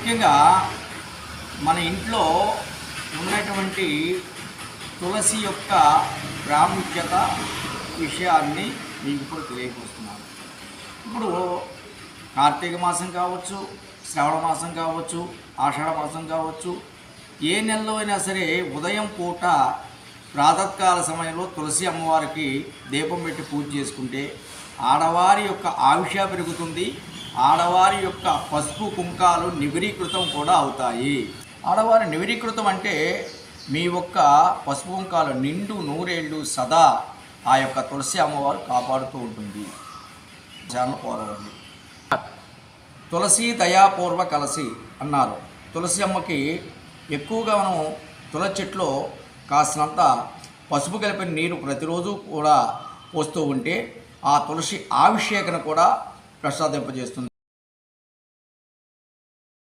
ముఖ్యంగా మన ఇంట్లో ఉన్నటువంటి తులసి యొక్క ప్రాముఖ్యత విషయాన్ని మీకు ఇప్పుడు తెలియపరుస్తున్నాను. ఇప్పుడు కార్తీక మాసం కావచ్చు, శ్రావణ మాసం కావచ్చు, ఆషాఢ మాసం కావచ్చు, ఏ నెలలో అయినా సరే ఉదయం పూట ప్రాతకాల సమయంలో తులసి అమ్మవారికి దీపం పెట్టి పూజ చేసుకుంటే ఆడవారి యొక్క ఆయుష్య పెరుగుతుంది. ఆడవారి యొక్క పసుపు కుంకాలు నివిరీకృతం కూడా అవుతాయి. ఆడవారి నివిరీకృతం అంటే మీ యొక్క పసుపు కుంకాలు నిండు నూరేళ్ళు సదా ఆ యొక్క తులసి అమ్మవారు కాపాడుతూ ఉంటుంది. చాలా పోరాడండి. తులసి దయాపూర్వ కలసి అన్నారు. తులసి అమ్మకి ఎక్కువగా మనం తులసి చెట్లో కాసినంత పసుపు కలిపిన నీరు ప్రతిరోజు కూడా పోస్తూ ఉంటే ఆ తులసి ఆవిషేకను కూడా ప్రసాదింపజేస్తుంది.